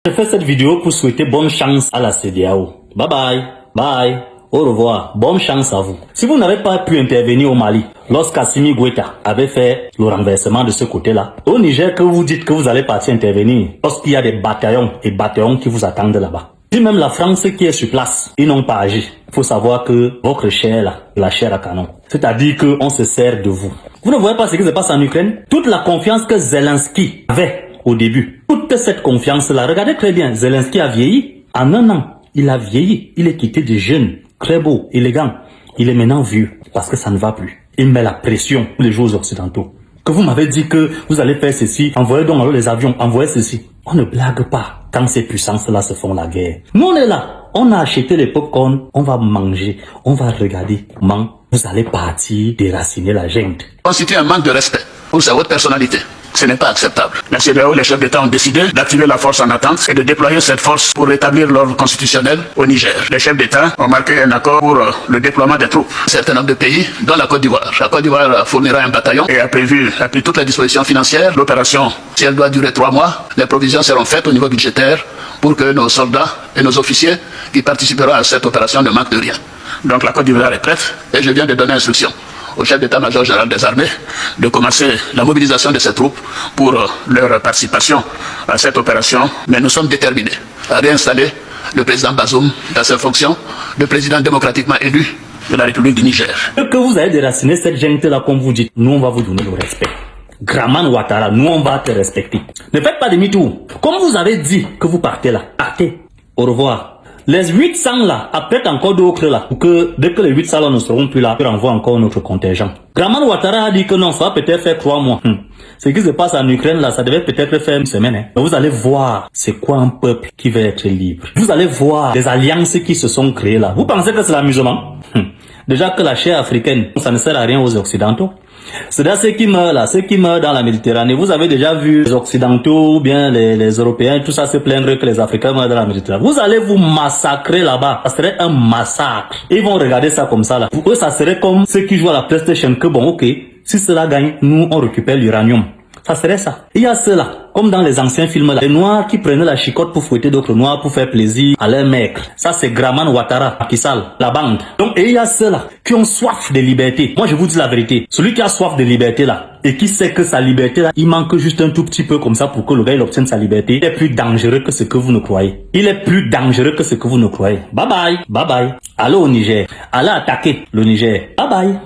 Je fais cette vidéo pour souhaiter bonne chance à la CEDEAO. Bye bye, bye, au revoir, bonne chance à vous. Si vous n'avez pas pu intervenir au Mali, lorsqu'Assimi Goïta avait fait le renversement de ce côté-là, au Niger que vous dites que vous allez partir intervenir, lorsqu'il y a des bataillons et bataillons qui vous attendent là-bas. Puis même la France qui est sur place, ils n'ont pas agi. Il faut savoir que votre chair là, la chair à canon. C'est-à-dire qu'on se sert de vous. Vous ne voyez pas ce qui se passe en Ukraine? Toute la confiance que Zelensky avait au début, toute cette confiance-là, regardez très bien, Zelensky a vieilli. En un an, il a vieilli. Il est quitté de jeune, très beau, élégant. Il est maintenant vieux parce que ça ne va plus. Il met la pression pour les jours occidentaux. Que vous m'avez dit que vous allez faire ceci, envoyez donc alors les avions, envoyez ceci. On ne blague pas quand ces puissances-là se font la guerre. Nous, on est là. On a acheté les pop-corn, on va manger, on va regarder comment vous allez partir déraciner la gente. Constitue un manque de respect pour sa haute personnalité. Ce n'est pas acceptable. La CEDEAO, les chefs d'État ont décidé d'activer la force en attente et de déployer cette force pour rétablir l'ordre constitutionnel au Niger. Les chefs d'État ont marqué un accord pour le déploiement des troupes. Un certain nombre de pays, dont la Côte d'Ivoire. La Côte d'Ivoire fournira un bataillon et a pris toutes les dispositions financières. L'opération, si elle doit durer 3 mois, les provisions seront faites au niveau budgétaire pour que nos soldats et nos officiers qui participeront à cette opération ne manquent de rien. Donc la Côte d'Ivoire est prête et je viens de donner instruction au chef d'état-major général des armées de commencer la mobilisation de ces troupes pour leur participation à cette opération. Mais nous sommes déterminés à réinstaller le président Bazoum dans ses fonctions, le président démocratiquement élu de la République du Niger. Que vous allez déraciner cette gente-là, comme vous dites, nous on va vous donner le respect. Draman Ouattara, nous on va te respecter. Ne faites pas demi-tour. Comme vous avez dit que vous partez là, partez. Au revoir. Les 800 là, après encore d'autres là, pour que dès que les 800 là ne seront plus là, on renvoie encore notre contingent. Draman Ouattara a dit que non, ça va peut-être faire 3 mois. Ce qui se passe en Ukraine là, ça devait peut-être faire une semaine. Mais vous allez voir, c'est quoi un peuple qui va être libre. Vous allez voir les alliances qui se sont créées là. Vous pensez que c'est l'amusement? Déjà que la chair africaine, ça ne sert à rien aux Occidentaux. C'est-à-dire ceux qui meurent là, ceux qui meurent dans la Méditerranée. Vous avez déjà vu les Occidentaux ou bien les Européens, tout ça se plaindre que les Africains meurent dans la Méditerranée. Vous allez vous massacrer là-bas. Ça serait un massacre. Ils vont regarder ça comme ça là. Pour eux, ça serait comme ceux qui jouent à la PlayStation que bon, ok, si cela gagne, nous on récupère l'uranium. Ça serait ça. Il y a ceux-là, comme dans les anciens films là, les noirs qui prenaient la chicotte pour fouetter d'autres noirs pour faire plaisir à leurs maîtres. Ça c'est Draman Ouattara, Macky Sall, la bande. Donc et il y a ceux-là qui ont soif de liberté. Moi je vous dis la vérité, celui qui a soif de liberté là, et qui sait que sa liberté là, il manque juste un tout petit peu comme ça pour que le gars il obtienne sa liberté, il est plus dangereux que ce que vous ne croyez. Il est plus dangereux que ce que vous ne croyez. Bye bye, bye bye. Allez au Niger, allez attaquer le Niger. Bye bye.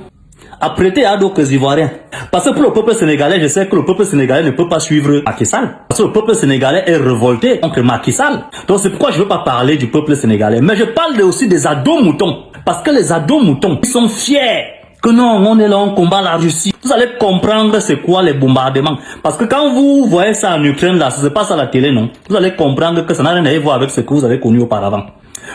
Apprêtez à d'autres Ivoiriens. Parce que pour le peuple sénégalais, je sais que le peuple sénégalais ne peut pas suivre Macky Sall. Parce que le peuple sénégalais est révolté contre Macky Sall. Donc c'est pourquoi je ne veux pas parler du peuple sénégalais. Mais je parle aussi des ados moutons. Parce que les ados moutons, ils sont fiers que non, on est là, on combat la Russie. Vous allez comprendre c'est quoi les bombardements. Parce que quand vous voyez ça en Ukraine, là, ça se passe à la télé, non? Vous allez comprendre que ça n'a rien à voir avec ce que vous avez connu auparavant.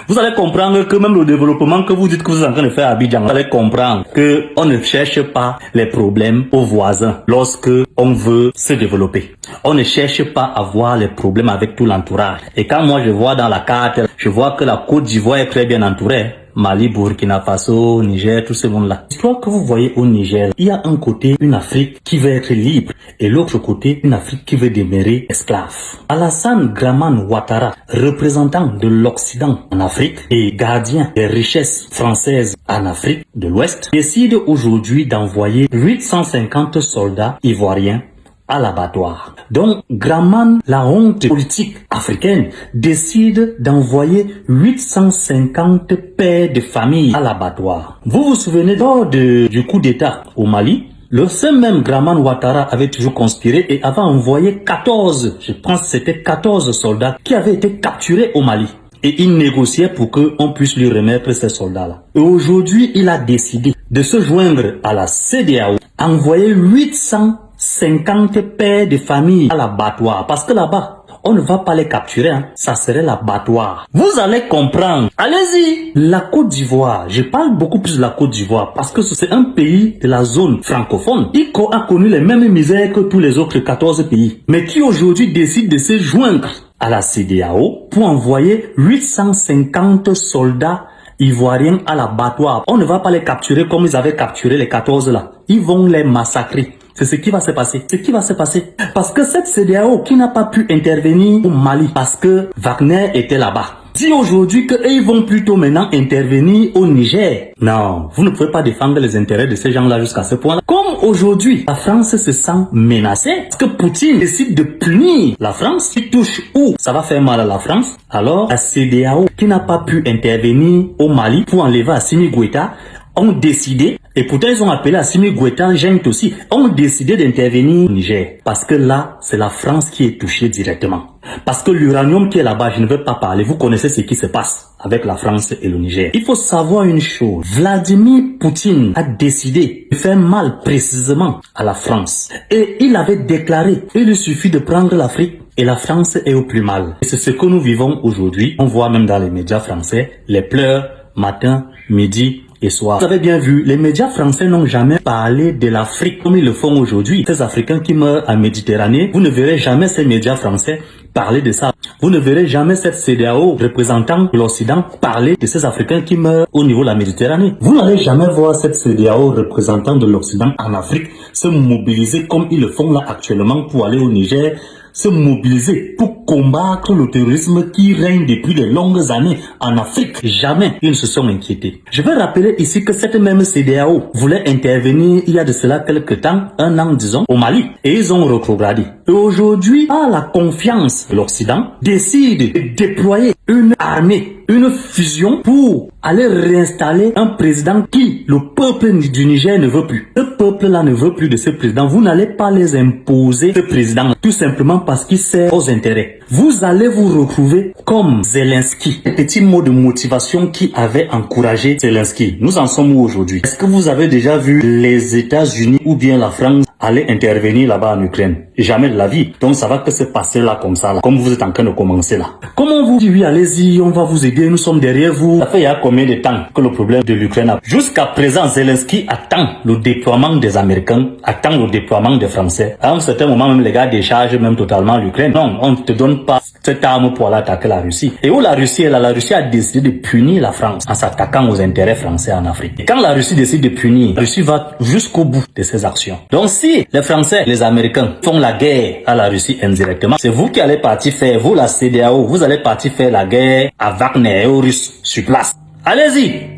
Vous allez comprendre que même le développement que vous dites que vous êtes en train de faire à Abidjan, vous allez comprendre que on ne cherche pas les problèmes aux voisins lorsque on veut se développer. On ne cherche pas à voir les problèmes avec tout l'entourage. Et quand moi je vois dans la carte, je vois que la Côte d'Ivoire est très bien entourée. Mali, Burkina Faso, Niger, tout ce monde-là. L'histoire que vous voyez au Niger, il y a un côté une Afrique qui veut être libre et l'autre côté une Afrique qui veut demeurer esclave. Alassane Draman Ouattara, représentant de l'Occident en Afrique et gardien des richesses françaises en Afrique de l'Ouest, décide aujourd'hui d'envoyer 850 soldats ivoiriens à l'abattoir. Donc, Draman, la honte politique africaine, décide d'envoyer 850 pères de famille à l'abattoir. Vous vous souvenez lors du coup d'État au Mali, ce même Draman Ouattara avait toujours conspiré et avait envoyé 14, je pense que c'était 14 soldats qui avaient été capturés au Mali. Et il négociait pour qu'on puisse lui remettre ces soldats-là. Et aujourd'hui, il a décidé de se joindre à la CEDEAO, envoyer 850 pères de famille à l'abattoir. Parce que là-bas, on ne va pas les capturer, hein. Ça serait l'abattoir. Vous allez comprendre. Allez-y. La Côte d'Ivoire, je parle beaucoup plus de la Côte d'Ivoire parce que c'est un pays de la zone francophone. Il a connu les mêmes misères que tous les autres 14 pays. Mais qui aujourd'hui décide de se joindre à la CEDEAO pour envoyer 850 soldats ivoiriens à l'abattoir. On ne va pas les capturer comme ils avaient capturé les 14 là. Ils vont les massacrer. C'est ce qui va se passer. Ce qui va se passer. Parce que cette CEDEAO qui n'a pas pu intervenir au Mali parce que Wagner était là-bas. Dis aujourd'hui qu'ils vont plutôt maintenant intervenir au Niger. Non, vous ne pouvez pas défendre les intérêts de ces gens-là jusqu'à ce point-là. Comme aujourd'hui, la France se sent menacée parce que Poutine décide de punir la France, qui touche où ça va faire mal à la France. Alors, la CEDEAO qui n'a pas pu intervenir au Mali pour enlever Assimi Goïta ont décidé, et pourtant ils ont appelé Assimi Goïta junte aussi, ont décidé d'intervenir au Niger. Parce que là, c'est la France qui est touchée directement. Parce que l'uranium qui est là-bas, je ne veux pas parler, vous connaissez ce qui se passe avec la France et le Niger. Il faut savoir une chose, Vladimir Poutine a décidé de faire mal précisément à la France. Et il avait déclaré, il lui suffit de prendre l'Afrique et la France est au plus mal. Et c'est ce que nous vivons aujourd'hui. On voit même dans les médias français, les pleurs, matin, midi, et soir. Vous avez bien vu, les médias français n'ont jamais parlé de l'Afrique comme ils le font aujourd'hui. Ces Africains qui meurent en Méditerranée, vous ne verrez jamais ces médias français parler de ça. Vous ne verrez jamais cette CEDEAO représentant l'Occident parler de ces Africains qui meurent au niveau de la Méditerranée. Vous n'allez jamais voir cette CEDEAO représentant de l'Occident en Afrique se mobiliser comme ils le font là actuellement pour aller au Niger, se mobiliser pour combattre le terrorisme qui règne depuis de longues années en Afrique. Jamais ils ne se sont inquiétés. Je vais rappeler ici que cette même CEDEAO voulait intervenir il y a de cela quelques temps, un an disons, au Mali. Et ils ont rétrogradé. Et aujourd'hui, à la confiance de l'Occident, décide de déployer une armée, une fusion pour aller réinstaller un président qui, le peuple du Niger ne veut plus. Ce peuple-là ne veut plus de ce président. Vous n'allez pas les imposer ce président, tout simplement parce qu'il sert aux intérêts. Vous allez vous retrouver comme Zelensky. Un petit mot de motivation qui avait encouragé Zelensky. Nous en sommes où aujourd'hui? Est-ce que vous avez déjà vu les États-Unis ou bien la France aller intervenir là-bas en Ukraine? Jamais de la vie. Donc ça va que se passer là comme ça, là, comme vous êtes en train de commencer là. Comment vous dites oui, allez-y, on va vous aider, nous sommes derrière vous. Ça fait il y a combien de temps que le problème de l'Ukraine a... Jusqu'à présent, Zelensky attend le déploiement des Américains, attend le déploiement des Français. À un certain moment, même les gars déchargent même totalement l'Ukraine. Non, on ne te donne pas cette arme pour aller attaquer la Russie. Et où la Russie est là? La Russie a décidé de punir la France en s'attaquant aux intérêts français en Afrique. Et quand la Russie décide de punir, la Russie va jusqu'au bout de ses actions. Donc si les Français, les Américains font la guerre à la Russie indirectement, c'est vous qui allez partir faire, vous la CEDEAO, vous allez partir faire la guerre à Wagner et aux Russes sur place. Allez-y!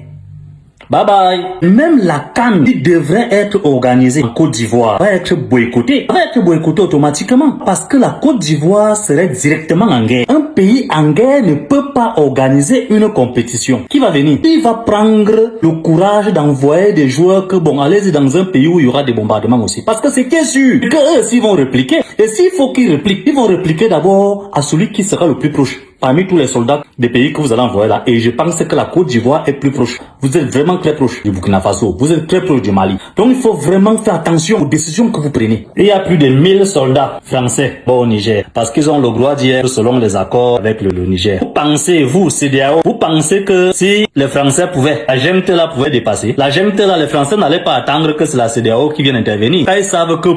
Bye bye. Même la CAN qui devrait être organisée en Côte d'Ivoire va être boycottée. Va être boycottée automatiquement parce que la Côte d'Ivoire serait directement en guerre. Un pays en guerre ne peut pas organiser une compétition. Qui va venir? Qui va prendre le courage d'envoyer des joueurs que bon, allez-y dans un pays où il y aura des bombardements aussi. Parce que c'est qui est sûr que eux aussi vont répliquer. Et s'il faut qu'ils répliquent, ils vont répliquer d'abord à celui qui sera le plus proche parmi tous les soldats des pays que vous allez envoyer là. Et je pense que la Côte d'Ivoire est plus proche. Vous êtes vraiment très proche du Burkina Faso. Vous êtes très proche du Mali. Donc il faut vraiment faire attention aux décisions que vous prenez. Et il y a plus de 1000 soldats français au Niger. Parce qu'ils ont le droit d'hier selon les accords avec le Niger. Vous pensez, vous, CEDEAO, vous pensez que si les Français pouvaient, la junte là pouvait dépasser. La junte là, les Français n'allaient pas attendre que c'est la CEDEAO qui vienne intervenir. Quand ils savent que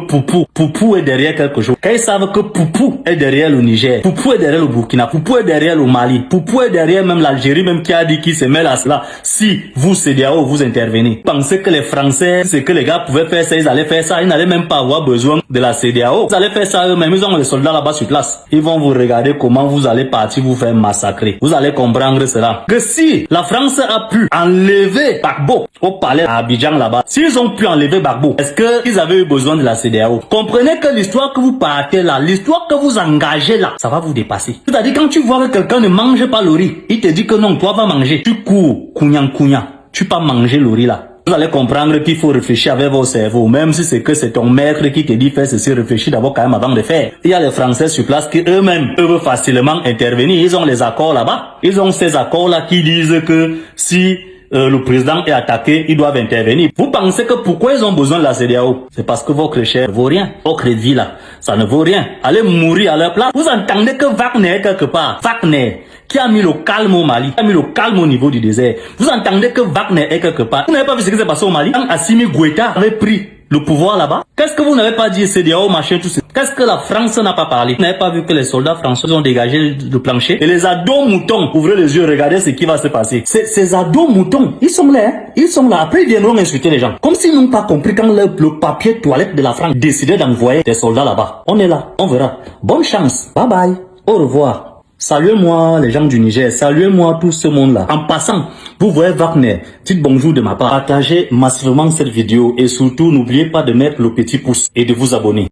Poupou est derrière quelque chose. Quand ils savent que Poupou est derrière le Niger. Poupou est derrière le Burkina. Poupou est derrière le Mali. Poupou est derrière même l'Algérie, même qui a dit qu'il se mêle à cela. Si vous, CEDEAO, vous intervenez, pensez que les Français, ce que les gars pouvaient faire ça, ils allaient faire ça. Ils n'allaient même pas avoir besoin de la CEDEAO. Ils allaient faire ça eux-mêmes. Ils ont les soldats là-bas sur place. Ils vont vous regarder comment vous allez partir vous faire massacrer. Vous allez comprendre cela. Que si la France a pu enlever Gbagbo au palais à Abidjan là-bas, s'ils ont pu enlever Gbagbo, est-ce qu'ils avaient eu besoin de la CEDEAO? Comprenez que l'histoire que vous partez là, l'histoire que vous engagez là, ça va vous dépasser. C'est-à-dire quand tu vois que quelqu'un ne mange pas le riz, il te dit que non, toi va manger. Tu cours, kouignan, tu pas manger le riz là. Vous allez comprendre qu'il faut réfléchir avec vos cerveaux. Même si c'est que c'est ton maître qui te dit fais ceci, réfléchis d'abord quand même avant de faire. Il y a les Français sur place qui eux-mêmes peuvent facilement intervenir. Ils ont les accords là-bas. Ils ont ces accords-là qui disent que si le président est attaqué, ils doivent intervenir. Vous pensez que pourquoi ils ont besoin de la CEDEAO? C'est parce que votre chair ne vaut rien. Votre vie là, ça ne vaut rien. Allez mourir à leur place. Vous entendez que Wagner est quelque part. Wagner, qui a mis le calme au Mali, qui a mis le calme au niveau du désert. Vous entendez que Wagner est quelque part. Vous n'avez pas vu ce qui s'est passé au Mali? Quand Assimi Goïta avait pris le pouvoir là-bas? Qu'est-ce que vous n'avez pas dit, CEDEAO, machin, tout ça? Qu'est-ce que la France n'a pas parlé? Vous n'avez pas vu que les soldats français ont dégagé le plancher? Et les ados moutons, ouvrez les yeux, regardez ce qui va se passer. Ces ados moutons, ils sont là, hein? Ils sont là. Après, ils viendront insulter les gens. Comme s'ils n'ont pas compris quand le papier toilette de la France décidait d'envoyer des soldats là-bas. On est là, on verra. Bonne chance. Bye bye. Au revoir. Saluez-moi les gens du Niger, saluez-moi tout ce monde-là. En passant, vous voyez Wagner, dites bonjour de ma part. Partagez massivement cette vidéo et surtout n'oubliez pas de mettre le petit pouce et de vous abonner.